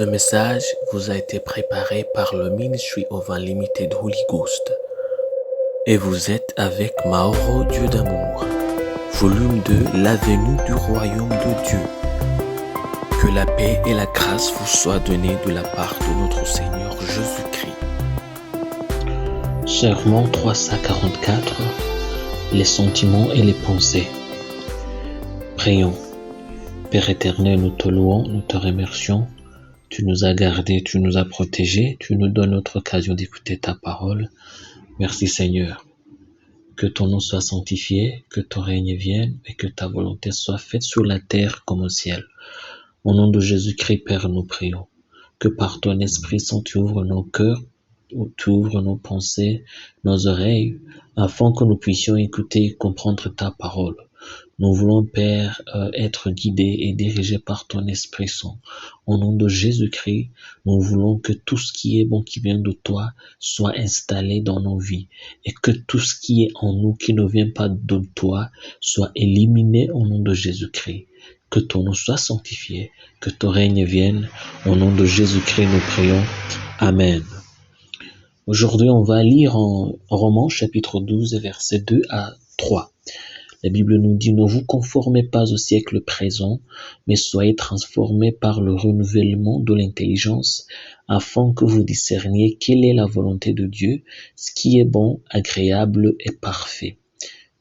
Ce message vous a été préparé par le Ministry of Unlimited Holy Ghost. Et vous êtes avec Mauro Dieu d'amour, volume 2, l'avenue du royaume de Dieu. Que la paix et la grâce vous soient données de la part de notre Seigneur Jésus-Christ. Sermon 344, les sentiments et les pensées. Prions. Père éternel, nous te louons, nous te remercions. Tu nous as gardés, tu nous as protégés, tu nous donnes notre occasion d'écouter ta parole. Merci Seigneur. Que ton nom soit sanctifié, que ton règne vienne et que ta volonté soit faite sur la terre comme au ciel. Au nom de Jésus-Christ, Père, nous prions. Que par ton Esprit Saint, tu ouvres nos cœurs, tu ouvres nos pensées, nos oreilles, afin que nous puissions écouter et comprendre ta parole. Nous voulons, Père, être guidés et dirigés par ton Esprit Saint. Au nom de Jésus-Christ, nous voulons que tout ce qui est bon, qui vient de toi, soit installé dans nos vies. Et que tout ce qui est en nous, qui ne vient pas de toi, soit éliminé au nom de Jésus-Christ. Que ton nom soit sanctifié, que ton règne vienne. Au nom de Jésus-Christ, nous prions. Amen. Aujourd'hui, on va lire en Romains chapitre 12, versets 2 à 3. La Bible nous dit, ne vous conformez pas au siècle présent, mais soyez transformés par le renouvellement de l'intelligence, afin que vous discerniez quelle est la volonté de Dieu, ce qui est bon, agréable et parfait.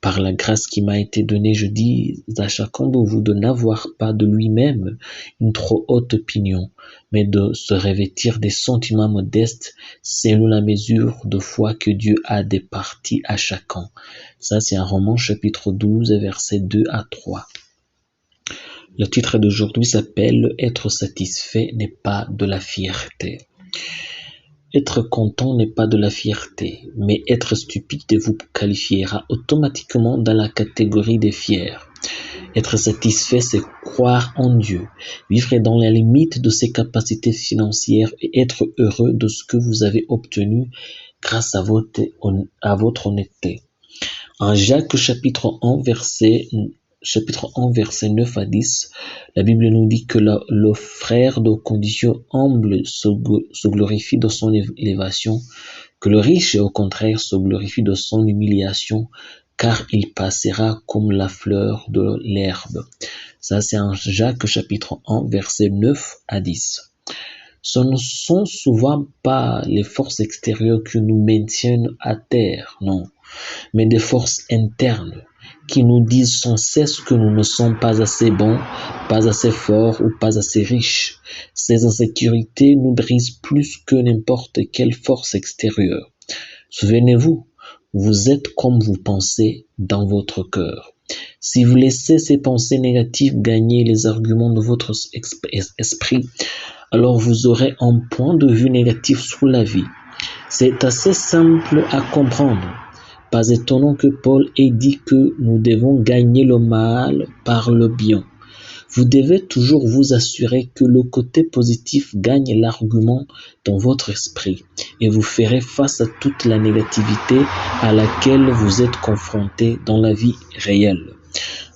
Par la grâce qui m'a été donnée, je dis à chacun de vous de n'avoir pas de lui-même une trop haute opinion, mais de se revêtir des sentiments modestes selon la mesure de foi que Dieu a départie à chacun. Ça, c'est un Romains chapitre 12, versets 2 à 3. Le titre d'aujourd'hui s'appelle « Être satisfait n'est pas de la fierté ». Être content n'est pas de la fierté, mais être stupide vous qualifiera automatiquement dans la catégorie des fiers. Être satisfait, c'est croire en Dieu, vivre dans la limite de ses capacités financières et être heureux de ce que vous avez obtenu grâce à votre honnêteté. En Jacques chapitre 1, verset 9 à 10, la Bible nous dit que le frère de condition humble se glorifie de son élévation, que le riche au contraire se glorifie de son humiliation, car il passera comme la fleur de l'herbe. Ça, c'est en Jacques chapitre 1, verset 9 à 10. Ce ne sont souvent pas les forces extérieures qui nous maintiennent à terre, non, mais des forces internes qui nous disent sans cesse que nous ne sommes pas assez bons, pas assez forts ou pas assez riches. Ces insécurités nous brisent plus que n'importe quelle force extérieure. Souvenez-vous, vous êtes comme vous pensez dans votre cœur. Si vous laissez ces pensées négatives gagner les arguments de votre esprit, alors vous aurez un point de vue négatif sur la vie. C'est assez simple à comprendre. Pas étonnant que Paul ait dit que nous devons gagner le mal par le bien. Vous devez toujours vous assurer que le côté positif gagne l'argument dans votre esprit et vous ferez face à toute la négativité à laquelle vous êtes confronté dans la vie réelle.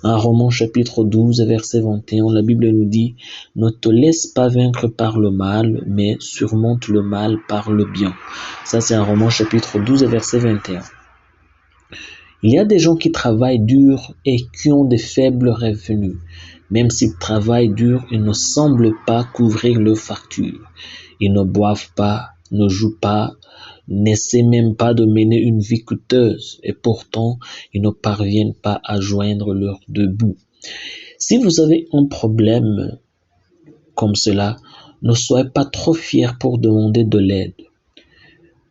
En Romains chapitre 12, verset 21, la Bible nous dit « Ne te laisse pas vaincre par le mal, mais surmonte le mal par le bien ». Ça, c'est en Romains chapitre 12, verset 21. Il y a des gens qui travaillent dur et qui ont de faibles revenus. Même s'ils travaillent dur, ils ne semblent pas couvrir leurs factures. Ils ne boivent pas, ne jouent pas, n'essaient même pas de mener une vie coûteuse et pourtant, ils ne parviennent pas à joindre leurs deux bouts. Si vous avez un problème comme cela, ne soyez pas trop fiers pour demander de l'aide.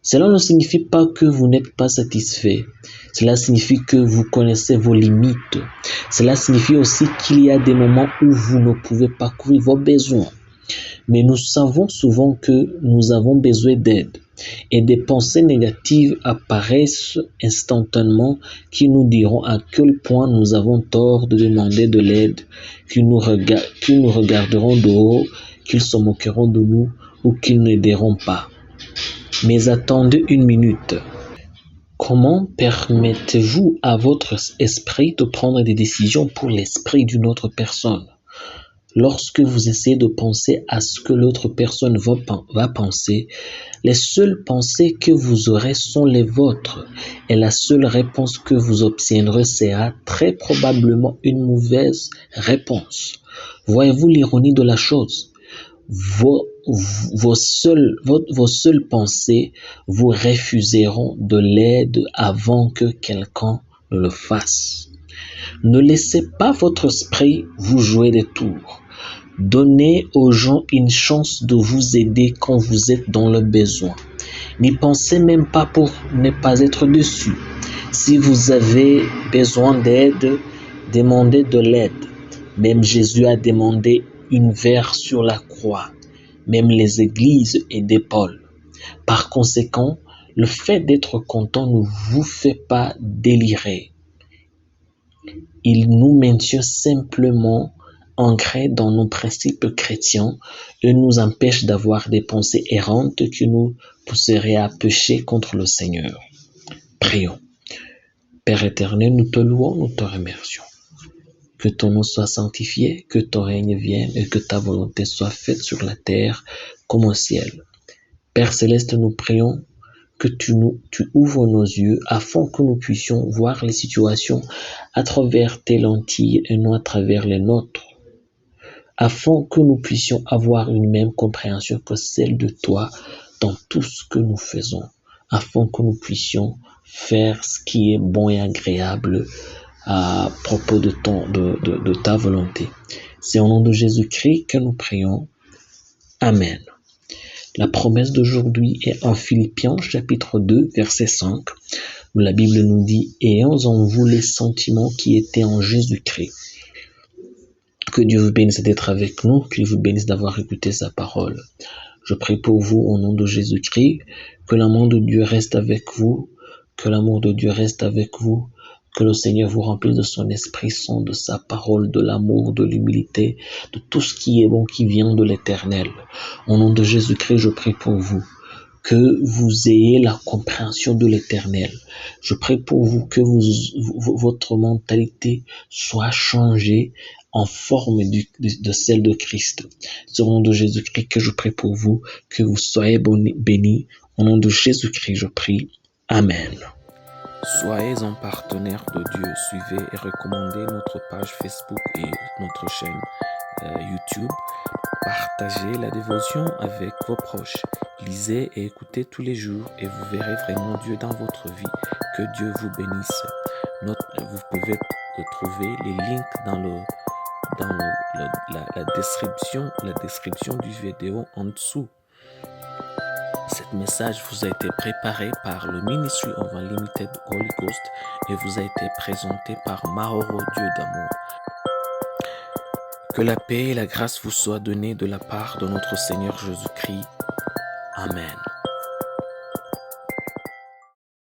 Cela ne signifie pas que vous n'êtes pas satisfait. Cela signifie que vous connaissez vos limites. Cela signifie aussi qu'il y a des moments où vous ne pouvez pas couvrir vos besoins. Mais nous savons souvent que nous avons besoin d'aide. Et des pensées négatives apparaissent instantanément qui nous diront à quel point nous avons tort de demander de l'aide, qu'ils nous regarderont de haut, qu'ils se moqueront de nous ou qu'ils n'aideront pas. Mais attendez une minute. Comment permettez-vous à votre esprit de prendre des décisions pour l'esprit d'une autre personne? Lorsque vous essayez de penser à ce que l'autre personne va penser, les seules pensées que vous aurez sont les vôtres. Et la seule réponse que vous obtiendrez sera très probablement une mauvaise réponse. Voyez-vous l'ironie de la chose? Vos seules pensées vous refuseront de l'aide avant que quelqu'un ne le fasse. Ne laissez pas votre esprit vous jouer des tours. Donnez aux gens une chance de vous aider quand vous êtes dans le besoin. N'y pensez même pas pour ne pas être déçu. Si vous avez besoin d'aide, demandez de l'aide. Même Jésus a demandé une verre sur la croix. Même les églises aidaient Paul. Par conséquent, le fait d'être content ne vous fait pas délirer. Il nous maintient simplement ancrés dans nos principes chrétiens et nous empêche d'avoir des pensées errantes qui nous pousseraient à pécher contre le Seigneur. Prions. Père éternel, nous te louons, nous te remercions. Que ton nom soit sanctifié, que ton règne vienne et que ta volonté soit faite sur la terre comme au ciel. Père céleste, nous prions que tu ouvres nos yeux afin que nous puissions voir les situations à travers tes lentilles et non à travers les nôtres, afin que nous puissions avoir une même compréhension que celle de toi dans tout ce que nous faisons, afin que nous puissions faire ce qui est bon et agréable à propos de ta volonté. C'est au nom de Jésus-Christ que nous prions. Amen. La promesse d'aujourd'hui est en Philippiens chapitre 2 verset 5 où la Bible nous dit « Ayons en vous les sentiments qui étaient en Jésus-Christ ». Que Dieu vous bénisse d'être avec nous, qu'il vous bénisse d'avoir écouté sa parole. Je prie pour vous au nom de Jésus-Christ, que l'amour de Dieu reste avec vous, que l'amour de Dieu reste avec vous, que le Seigneur vous remplisse de son Esprit Saint, de sa parole, de l'amour, de l'humilité, de tout ce qui est bon qui vient de l'Éternel. Au nom de Jésus-Christ, je prie pour vous, que vous ayez la compréhension de l'Éternel. Je prie pour vous que votre mentalité soit changée en forme de celle de Christ. C'est au nom de Jésus-Christ que je prie pour vous, que vous soyez bénis. Au nom de Jésus-Christ, je prie. Amen. Soyez un partenaire de Dieu. Suivez et recommandez notre page Facebook et notre chaîne YouTube. Partagez la dévotion avec vos proches. Lisez et écoutez tous les jours et vous verrez vraiment Dieu dans votre vie. Que Dieu vous bénisse. Vous pouvez trouver les links dans la description du vidéo en dessous. Cet message vous a été préparé par le Ministry of Unlimited Holy Ghost et vous a été présenté par Maoro Dieu d'amour. Que la paix et la grâce vous soient données de la part de notre Seigneur Jésus-Christ. Amen.